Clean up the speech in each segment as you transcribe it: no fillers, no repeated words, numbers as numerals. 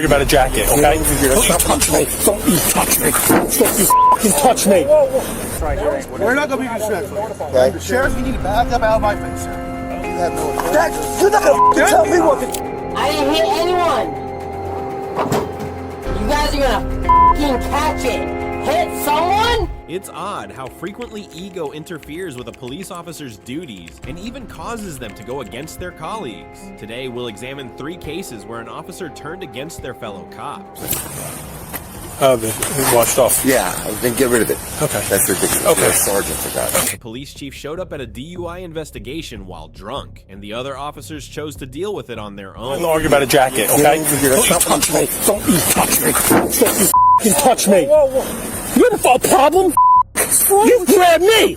argue about a jacket, okay? Don't you touch me. Don't you touch me. Don't you fucking touch me. We're not going to be disrespectful. Okay? Sheriff, you need to back up out of my face, sir. You have no authority. You're not going to tell me what to... I didn't hit anyone. You guys are gonna fucking catch it. Hit someone? It's odd how frequently ego interferes with a police officer's duties and even causes them to go against their colleagues. Today, we'll examine 3 cases where an officer turned against their fellow cops. Oh, they washed off. Yeah, then get rid of it. Okay. That's ridiculous. Okay. You're a sergeant for that. The police chief showed up at a DUI investigation while drunk, and the other officers chose to deal with it on their own. Don't argue about a jacket, okay? Don't you touch me. Don't you touch me. Don't you fucking touch me. You have a problem? You grabbed me.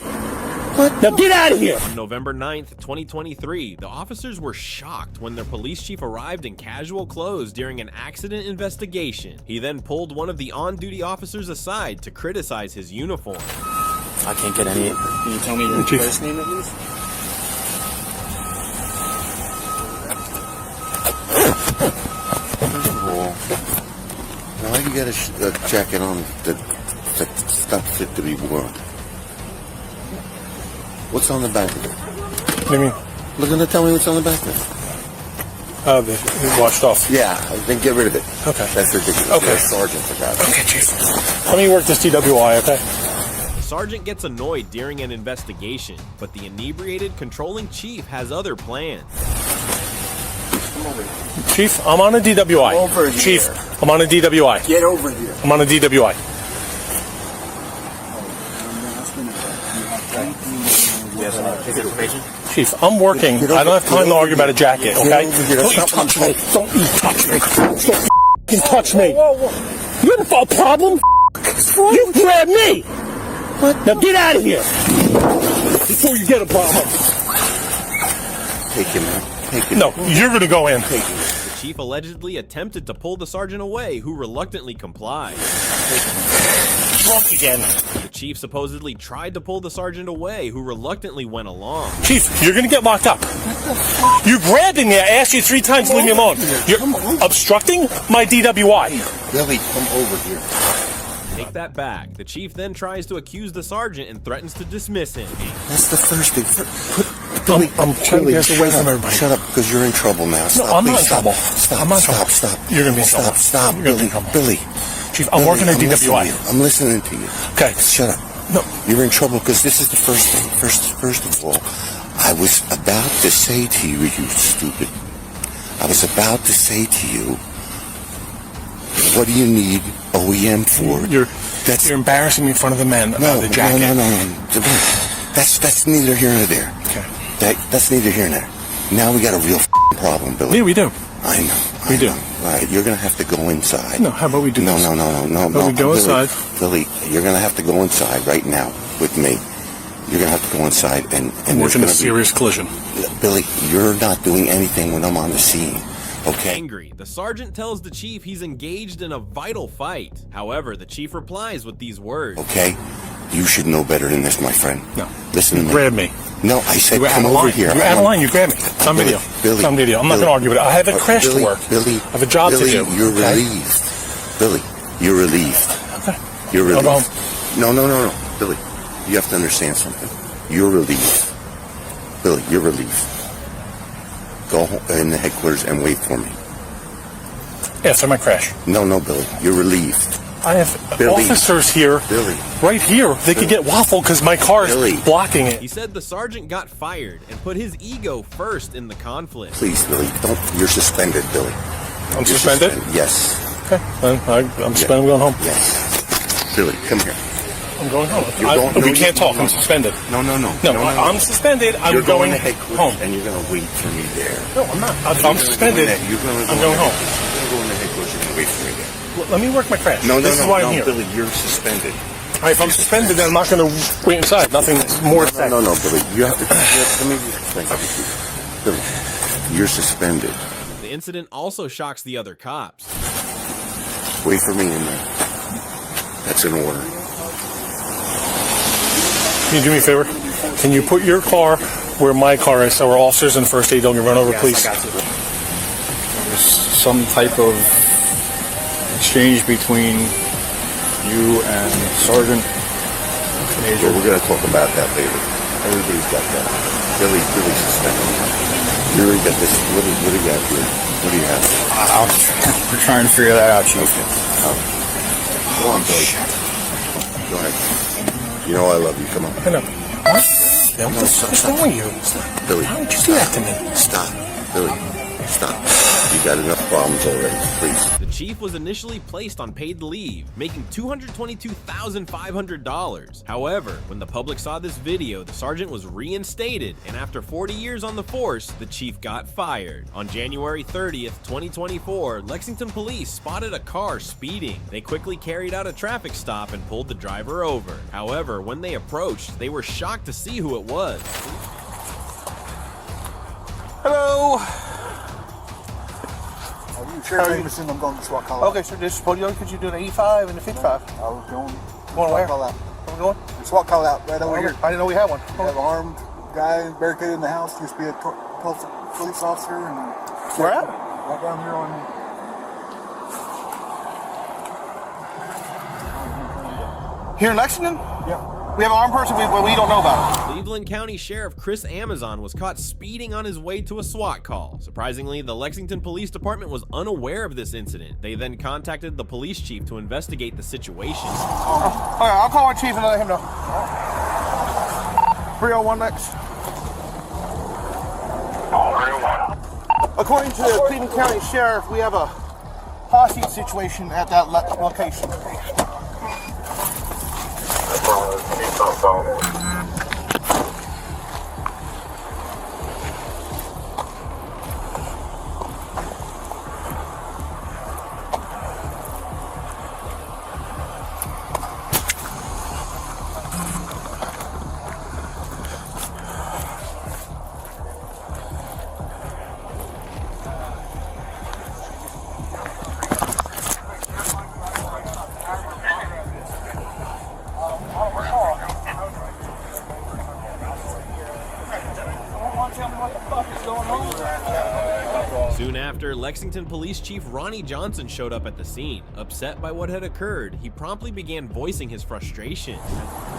Now get out of here. On November 9th, 2023, the officers were shocked when their police chief arrived in casual clothes during an accident investigation. He then pulled one of the on-duty officers aside to criticize his uniform. I can't get any... Can you tell me your first name at least? First of all, why do you got a jacket on that's not fit to be worn? What's on the back of it? What do you mean? Look at tell me what's on the back of it. Oh, they washed off. Yeah, then get rid of it. Okay. That's ridiculous. Okay. You're a sergeant for that. Okay, Chief. Let me work this DWI, okay? The sergeant gets annoyed during an investigation, but the inebriated, controlling chief has other plans. Come over here. Chief, I'm on a DWI. Over here. Chief, I'm on a DWI. Get over here. I'm on a DWI. Chief, I'm working. I don't have time to argue about a jacket, okay? Don't you touch me. Don't you touch me. Don't you fucking touch me. You have a problem? You grabbed me. Now get out of here before you get a problem. Take him out. Take him. No, you're going to go in. Take him. The chief allegedly attempted to pull the sergeant away, who reluctantly complied. Drunk again. The chief supposedly tried to pull the sergeant away, who reluctantly went along. Chief, you're going to get locked up. You grabbed me. I asked you 3 times to leave me alone. You're obstructing my DWI. Billy, come over here. Take that back. The chief then tries to accuse the sergeant and threatens to dismiss him. That's the first thing. I'm trying to get away from everybody. Shut up, because you're in trouble now. Stop, No, I'm not in please, trouble. Stop. I'm not in trouble. Stop. You're going to be in trouble. Stop, You're gonna be Billy. in trouble. Billy. Chief, I'm working at DWI. I'm listening to you. Okay. Shut up. No. You're in trouble because this is the first thing. First of all, I was about to say to you, you stupid. I was about to say to you, what do you need OEM for? You're embarrassing me in front of the men about the jacket. No. That's neither here nor there. Okay. That's neither here nor there. Now we got a real problem, Billy. Yeah, we do. I know. We do. All right, you're gonna have to go inside. No, how about we do No. this? No. we go Billy, inside? Billy, you're gonna have to go inside right now with me. You're gonna have to go inside and We're in a serious collision. Billy, you're not doing anything when I'm on the scene. Okay. Angry, the sergeant tells the chief he's engaged in a vital fight. However, the chief replies with these words. Okay. You should know better than this, my friend. No. Listen to me. Grab me. No, I said You were out come of over line. here. You're out of line. You grabbed me. It's on video. Billy. It's on video. I'm not going to argue with it. I have a crash Billy, to work. Billy, I have a job Billy, to do. You're okay? relieved. Billy, you're relieved. Okay. You're relieved. I'll go home. No. Billy, you have to understand something. You're relieved. Billy, you're relieved. Go home in the headquarters and wait for me. After my crash. No, Billy, you're relieved. I have Billy. officers here. Billy. Right here. They could get waffled because my car is Billy. blocking it. He said the sergeant got fired and put his ego first in the conflict. Please, Billy, don't. You're suspended, Billy. I'm suspended? Yes. Okay. I'm suspended. I'm going home. Yes. Billy, come here. I'm going home. No, we can't talk. I'm suspended. No. I'm suspended. You're going to headquarters home. and you're going to wait for me there. No, I'm not. I'm suspended. I'm going home. You're going to go in the headquarters and wait for me there. Well, let me work my crash. No, this is why I'm here. Billy, you're suspended. All right, if I'm suspended, then I'm not going to wait inside. Nothing more to say. No, Billy, you have to. Let me explain something to you. Billy, you're suspended. The incident also shocks the other cops. Wait for me in there. That's an order. Can you do me a favor? Can you put your car where my car is so our officers in the first aid don't get run over, please? I got you. There's some type of exchange between you and Sergeant Major. Well, we're going to talk about that later. Everybody's got that. Really suspected. You really got this. What do you got here? What do you have? We're trying to figure that out, Chief. Go on, Billy. Go ahead. You know I love you. Come on. I know. What? Yeah, what's wrong with you? Billy. How would you do that to me? Stop. Billy. Stop. You got enough problems already. Please. The chief was initially placed on paid leave, making $222,500. However, when the public saw this video, the sergeant was reinstated, and after 40 years on the force, the chief got fired. On January 30th, 2024, Lexington police spotted a car speeding. They quickly carried out a traffic stop and pulled the driver over. However, when they approached, they were shocked to see who it was. Hello. Sure, I'm going to SWAT call out. Okay, so this Bodie, could you do the E5 and the 55? I was going. Going where? Call out. Where we going? SWAT call out right over here. I didn't know we had one. We have an armed guy barricaded in the house. Used to be a police officer. And Where at? right down here on. Here in Lexington? Yeah. We have an armed person we don't know about. Cleveland County Sheriff Chris Amazon was caught speeding on his way to a SWAT call. Surprisingly, the Lexington Police Department was unaware of this incident. They then contacted the police chief to investigate the situation. All right, I'll call our chief and let him know. 301 next. According to the Cleveland County Sheriff, we have a hostage situation at that location. Soon after, Lexington Police Chief Ronnie Johnson showed up at the scene. Upset by what had occurred, he promptly began voicing his frustration.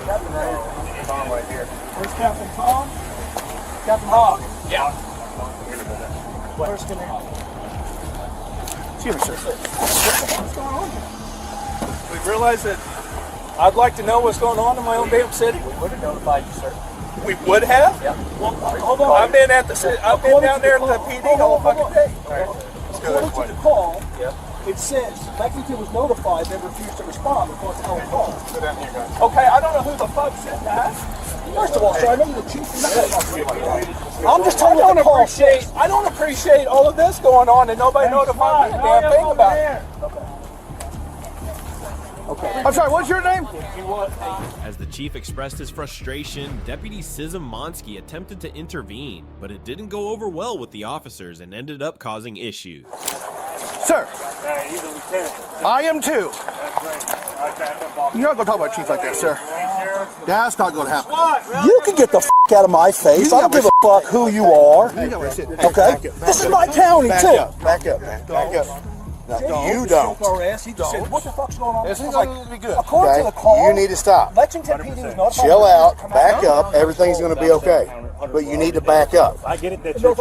Captain Tom right here. Where's Captain Tom? Captain Hawk. Yeah. Where's Captain? Excuse me, sir. What's going on here? We realized that I'd like to know what's going on in my own damn city. We would have notified you, sir. We would have? Yeah. Well, hold on. I've been down there at the PD all fucking day. According to the call, it says Lexington was notified, they refused to respond because of our call. Sit down here, guys. Okay, I don't know who the fuck said that. First of all, sir, I know you're the chief. I'm just telling you what the call says. I don't appreciate all of this going on and nobody notified me a damn thing about it. Okay. I'm sorry, what's your name? As the chief expressed his frustration, Deputy Sizem Monsky attempted to intervene, but it didn't go over well with the officers and ended up causing issues. Sir, I am too. You're not going to talk about chief like that, sir. That's not going to happen. You can get the f*** out of my face. I don't give a fuck who you are. Okay? This is my county, too. Back up, man. Back up. No, you don't. He just said, what the fuck's going on? This is It's like, going to be good. according to the Okay? call, You need to stop. Lexington PD was notified. Chill out. Back up. Everything's going to be okay. But you need to back up. I get it that You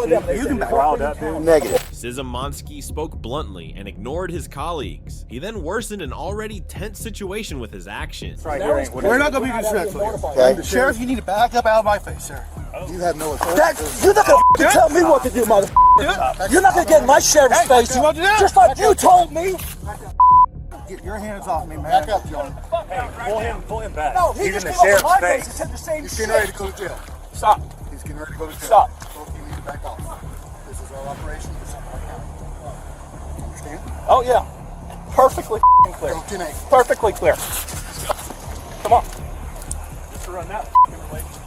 can back up. Negative. Sizem Monsky spoke bluntly and ignored his colleagues. He then worsened an already tense situation with his actions. We're not going to be disrespectful here. Okay? Sheriff, you need to back up out of my face, sir. You have no authority. You're not going to tell me what to do, motherfucker. You're not going to get in my sheriff's face, just like you told me. Get your hands off me, man. Back up, John. Pull him back. No, he just came up in my face and said the same He's shit. getting ready to go to jail. Stop. He's getting ready to go to jail. Stop. Both of you need to back off. This is our operation. This is our county. Understand? Oh yeah. Perfectly clear. Go 10-8. Perfectly clear. Come on. Just run that relationship.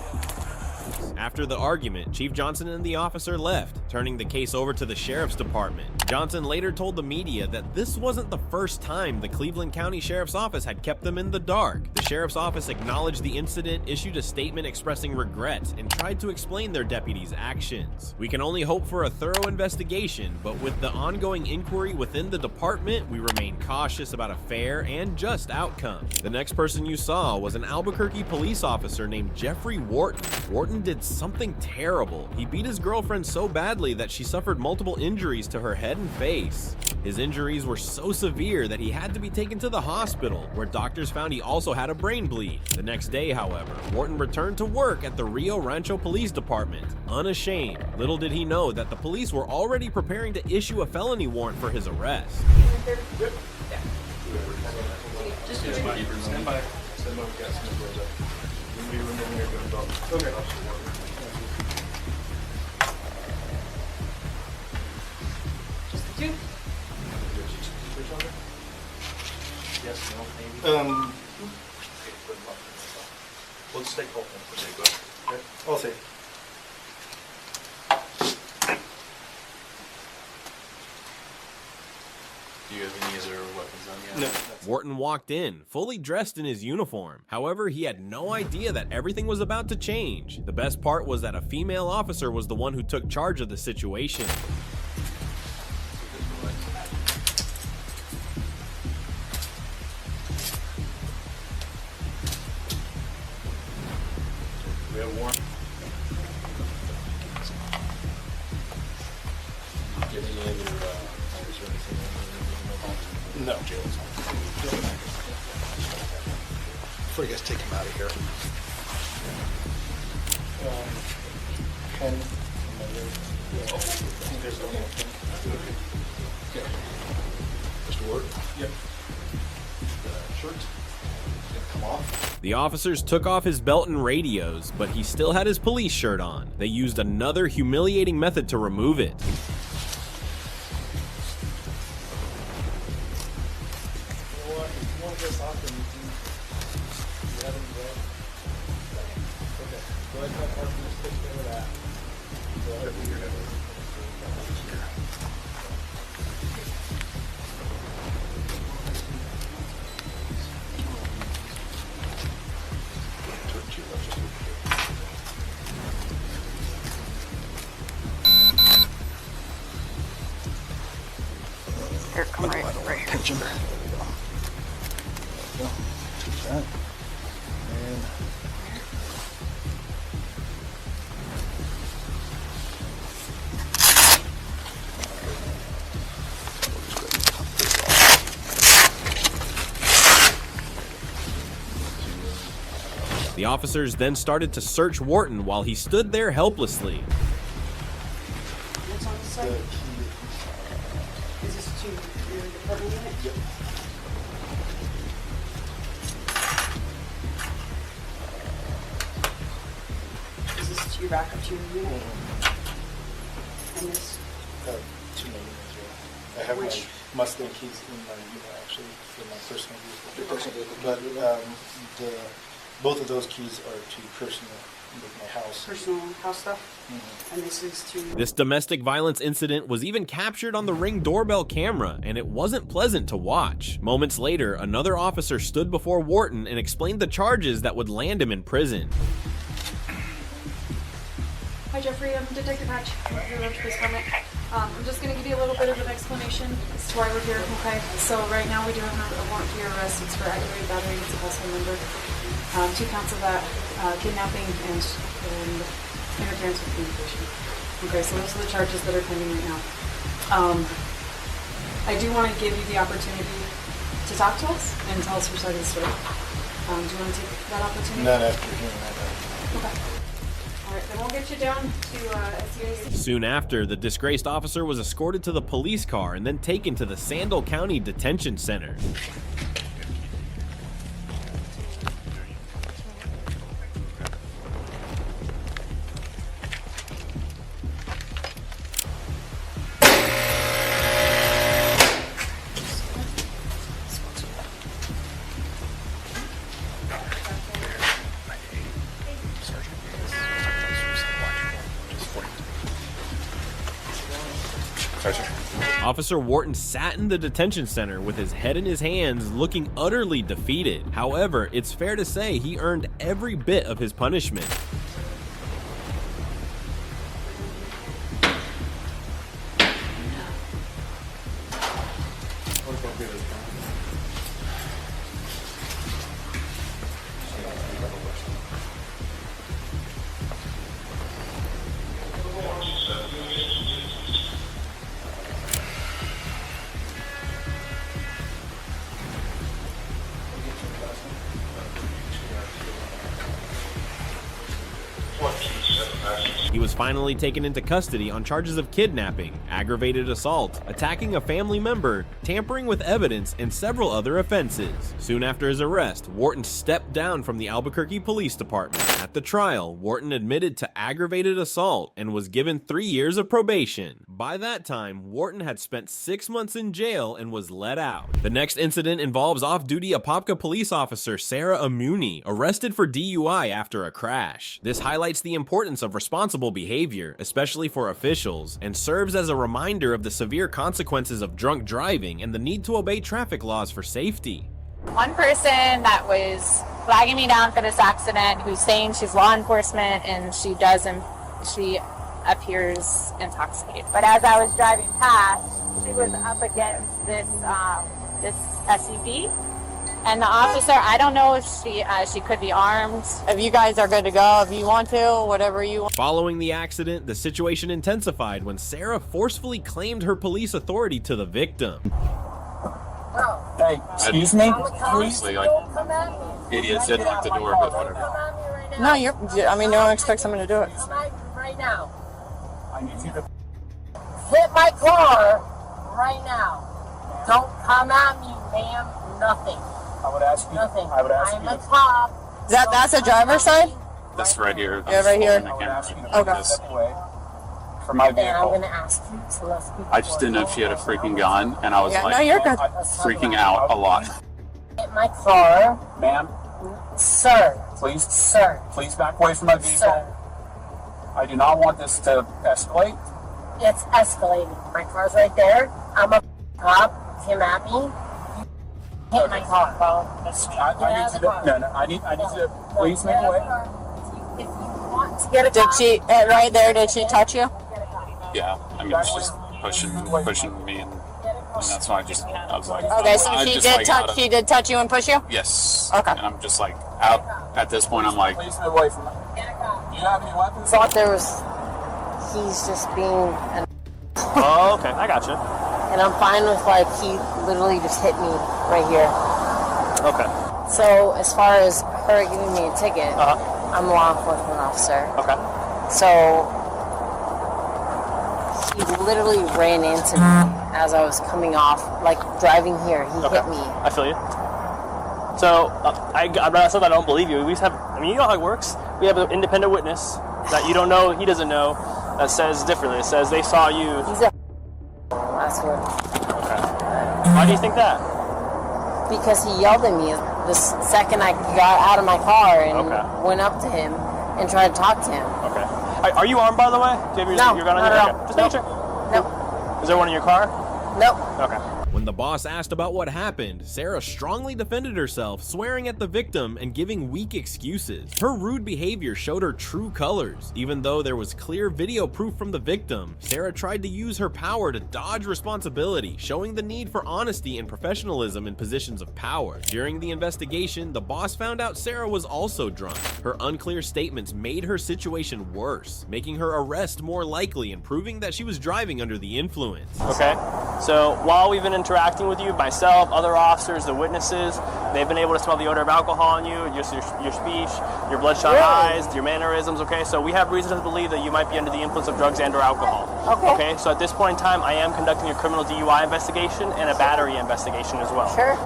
After the argument, Chief Johnson and the officer left. turning the case over to the sheriff's department. Johnson later told the media that this wasn't the first time the Cleveland County Sheriff's Office had kept them in the dark. The sheriff's office acknowledged the incident, issued a statement expressing regret, and tried to explain their deputies' actions. We can only hope for a thorough investigation, but with the ongoing inquiry within the department, we remain cautious about a fair and just outcome. The next person you saw was an Albuquerque police officer named Jeffrey Wharton. Wharton did something terrible. He beat his girlfriend so badly that she suffered multiple injuries to her head and face. His injuries were so severe that he had to be taken to the hospital, where doctors found he also had a brain bleed. The next day, however, Wharton returned to work at the Rio Rancho Police Department, unashamed. Little did he know that the police were already preparing to issue a felony warrant for his arrest. Stand by. Okay. Just the two? Yes, no, maybe. We'll just take both of them. Okay. I'll see. Do you have any other weapons on you? No. Wharton walked in, fully dressed in his uniform. However, he had no idea that everything was about to change. The best part was that a female officer was the one who took charge of the situation. We have one. Do you have any other orders or anything? No. Before you guys take him out of here. Pen. There's no more pen. Okay. Mr. Ward? Yep. Shirt. Come off. The officers took off his belt and radios, but he still had his police shirt on. They used another humiliating method to remove it. Here, come right here. Pinch him. There you go. Take that. And The officers then started to search Wharton while he stood there helplessly. What's on the side? Is this to your department unit? Yep. Is this to your backup to your unit? And this? 2 million. I have Which? my Mustang keys in my unit actually for my personal vehicle. Your personal vehicle. But both of those keys are to personal, like my house. Personal house stuff? Mhm. And this is to... This domestic violence incident was even captured on the Ring doorbell camera, and it wasn't pleasant to watch. Moments later, another officer stood before Wharton and explained the charges that would land him in prison. Hi Jeffrey, I'm Detective Hatch. I'm here with police department. I'm just going to give you a little bit of an explanation as to why we're here, okay? So right now we do have a warrant for your arrest. It's for aggravated battery against a household member. 2 counts of that, kidnapping and interference with communication. Okay, so those are the charges that are pending right now. I do want to give you the opportunity to talk to us and tell us your side of the story. Do you want to take that opportunity? Not after hearing that. Okay. All right, then we'll get you down to SCA. Soon after, the disgraced officer was escorted to the police car and then taken to the Sandal County Detention Center. Sorry, sir. Officer Wharton sat in the detention center with his head in his hands, looking utterly defeated. However, it's fair to say he earned every bit of his punishment. He was finally taken into custody on charges of kidnapping, aggravated assault, attacking a family member, tampering with evidence, and several other offenses. Soon after his arrest, Wharton stepped down from the Albuquerque Police Department. At the trial, Wharton admitted to aggravated assault and was given 3 years of probation. By that time, Wharton had spent 6 months in jail and was let out. The next incident involves off-duty Apopka police officer Sarah Amuni, arrested for DUI after a crash. This highlights the importance of responsible behavior, especially for officials, and serves as a reminder of the severe consequences of drunk driving and the need to obey traffic laws for safety. One person that was flagging me down for this accident, who's saying she's law enforcement and she appears intoxicated. But as I was driving past, she was up against this SUV. And the officer, I don't know if she could be armed. If you guys are good to go, if you want to, whatever you want. Following the accident, the situation intensified when Sarah forcefully claimed her police authority to the victim. Hey, excuse me? Honestly, like, idiots did lock the door, but whatever. No, no one expects someone to do it. Right now. I need you to Hit my car right now. Don't come at me, ma'am. Nothing. I would ask you. Nothing. I would ask I'm you. a cop. That's a driver's side? This right here. Yeah, right here. I would ask you to Okay. please step away from my And I'm vehicle. going to ask you to let me. I just didn't know if she had a freaking gun, and I was Yeah, like no, you're good. freaking out a lot. Hit my car. Ma'am, Sir. please, Sir. please back away from my vehicle. Sir. I do not want this to escalate. It's escalating. My car's right there. I'm a cop. Came at me. Hit my car. I need you to. No, I need you to please make away. If you want to get a Did she, right there, did she touch you? Yeah, I mean, it's just pushing me, and that's why I was like, Okay, so I'm she just, did like, touch, she did touch you and push you? Yes. Okay. And I'm just like out at this point. I'm like, Please move away from it. Do you have any weapons? Thought there was, he's just being an Oh, okay, I got you. and I'm fine with like he literally just hit me right here. Okay. So as far as her giving me a ticket, Uh-huh. I'm a law enforcement officer. Okay. So he literally ran into me as I was coming off, like driving here. He hit me. I feel you. So that's something I don't believe you. We just have, I mean, you know how it works. We have an independent witness that you don't know, he doesn't know, that says differently. It says they saw you. He's a that's what. Okay. Why do you think that? Because he yelled at me the second I got out of my car and went up to him and tried to talk to him. Okay. Are you armed, by the way? Do you have your gun on not you? at Okay. all. Just make sure. Nope. Is there one in your car? Nope. Okay. When the boss asked about what happened, Sarah strongly defended herself, swearing at the victim and giving weak excuses. Her rude behavior showed her true colors. Even though there was clear video proof from the victim, Sarah tried to use her power to dodge responsibility, showing the need for honesty and professionalism in positions of power. During the investigation, the boss found out Sarah was also drunk. Her unclear statements made her situation worse, making her arrest more likely and proving that she was driving under the influence. Okay. So while we've been interacting with you, myself, other officers, the witnesses, they've been able to smell the odor of alcohol on you, just your speech, your bloodshot eyes, your mannerisms, okay? So we have reason to believe that you might be under the influence of drugs and or alcohol. Okay. So at this point in time, I am conducting a criminal DUI investigation and a battery investigation as well. Sure.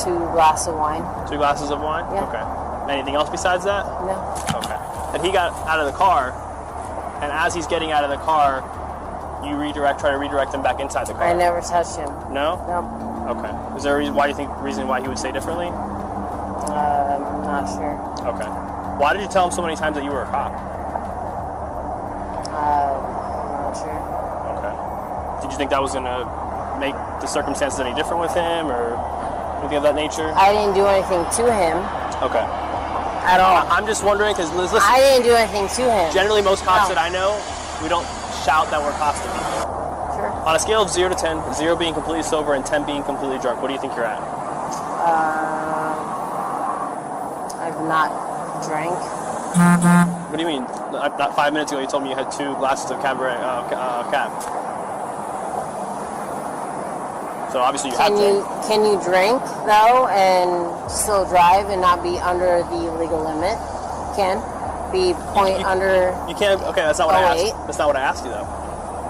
2 glasses of wine. 2 glasses of wine? Yeah. Okay. Anything else besides that? No. Okay. And he got out of the car, and as he's getting out of the car, you try to redirect him back inside the car. I never touched him. No? Nope. Okay. Is there a reason why he would say differently? I'm not sure. Okay. Why did you tell him so many times that you were a cop? I'm not sure. Okay. Did you think that was going to make the circumstances any different with him or anything of that nature? I didn't do anything to him. Okay. At all. I'm just wondering, because listen. I didn't do anything to him. Generally, most cops that I know, we don't shout that we're cops to people. Sure. On a scale of 0 to 10, 0 being completely sober and 10 being completely drunk, what do you think you're at? I've not drank. What do you mean? Not 5 minutes ago, you told me you had 2 glasses of cab. So obviously you have to. Can you drink though and still drive and not be under the legal limit? Can be under. You can't. Okay, that's not what I asked. That's not what I asked you though.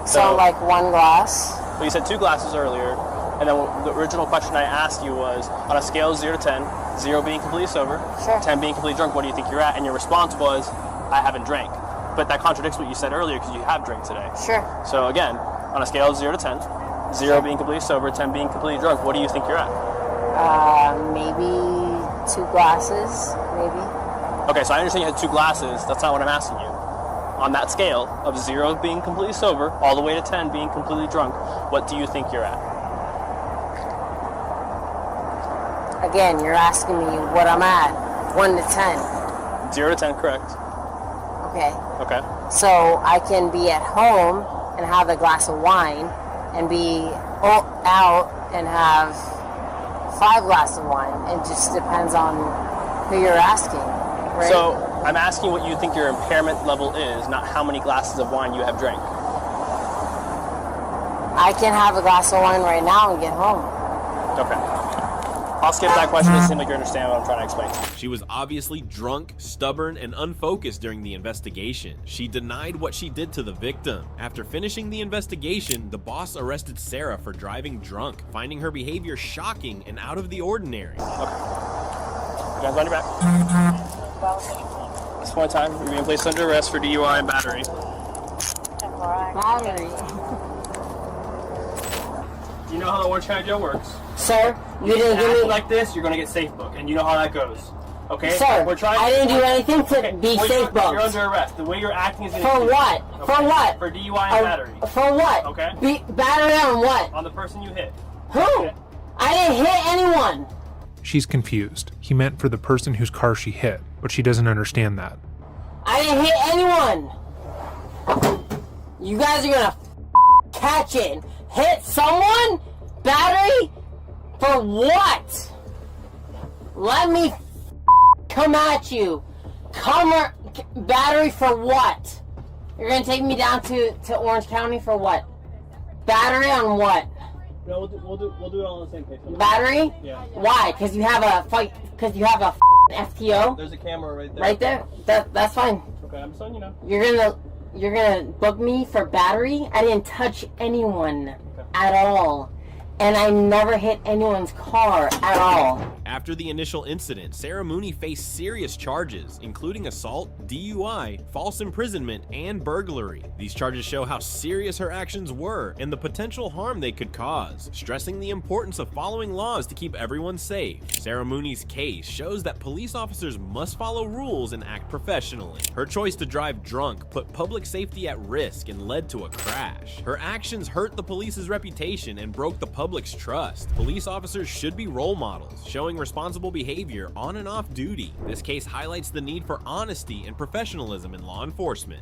So like 1 glass. Well, you said 2 glasses earlier, and then the original question I asked you was on a scale of 0 to 10, 0 being completely sober, sure. 10 being completely drunk. What do you think you're at? And your response was, I haven't drank. But that contradicts what you said earlier because you have drank today. Sure. So again, on a scale of 0 to 10. 0 being completely sober, 10 being completely drunk. What do you think you're at? Maybe 2 glasses, maybe. Okay, so I understand you had 2 glasses. That's not what I'm asking you. On that scale of 0 being completely sober, all the way to 10 being completely drunk, what do you think you're at? Again, you're asking me what I'm at. 1 to 10. 0 to 10, correct. Okay. Okay. So I can be at home and have a glass of wine and be out and have 5 glasses of wine. It just depends on who you're asking, right? So I'm asking what you think your impairment level is, not how many glasses of wine you have drank. I can have a glass of wine right now and get home. Okay. I'll skip that question. It seems like you understand what I'm trying to explain. She was obviously drunk, stubborn, and unfocused during the investigation. She denied what she did to the victim. After finishing the investigation, the boss arrested Sarah for driving drunk, finding her behavior shocking and out of the ordinary. Okay. You guys on your back. At this point in time, you're being placed under arrest for DUI and battery. Battery. Do you know how the Orange County Jail works? Sir, you didn't give me like this. You're gonna get safe book, and you know how that goes. Okay. Sir, we're trying. I didn't do anything to be safe booked. You're under arrest. The way you're acting is for what? Okay. For what? For DUI and battery. For what? Okay. Battery on what? On the person you hit. Who? Okay. I didn't hit anyone. She's confused. He meant for the person whose car she hit, but she doesn't understand that. I didn't hit anyone. You guys are gonna catch it. Hit someone? Battery? For what? Let me come at you. Battery for what? You're gonna take me down to Orange County for what? Battery on what? No, we'll do it all on the same page. Battery? Yeah. Why? Because you have a FTO? There's a camera right there. Right there? That's fine. Okay, I'm just letting you know. You're gonna book me for battery? I didn't touch anyone at all. And I never hit anyone's car at all. After the initial incident, Sarah Mooney faced serious charges, including assault, DUI, false imprisonment, and burglary. These charges show how serious her actions were and the potential harm they could cause, stressing the importance of following laws to keep everyone safe. Sarah Mooney's case shows that police officers must follow rules and act professionally. Her choice to drive drunk put public safety at risk and led to a crash. Her actions hurt the police's reputation and broke the public's trust. Police officers should be role models, showing responsible behavior on and off duty. This case highlights the need for honesty and professionalism in law enforcement.